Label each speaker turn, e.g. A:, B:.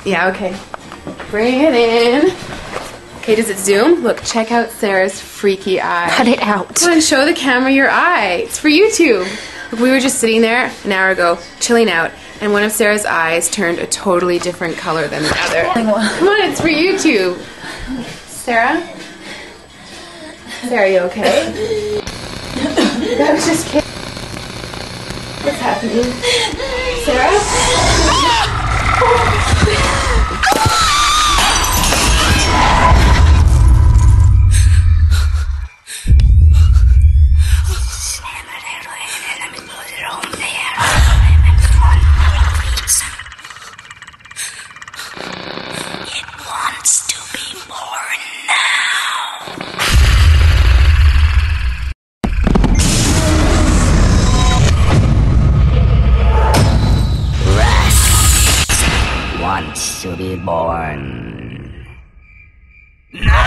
A: Yeah, okay. Bring it in. Okay, does it zoom? Look, check out Sarah's freaky eye.
B: Cut it out.
A: Come on, show the camera your eye. It's for YouTube. Look, we were just sitting there an hour ago, chilling out, and one of Sarah's eyes turned a totally different color than the other. Come on, it's for YouTube. Sarah? Sarah, are you okay? That was just kidding. What's happening? Sarah?
C: It wants to be born now. Rust wants to be born. No!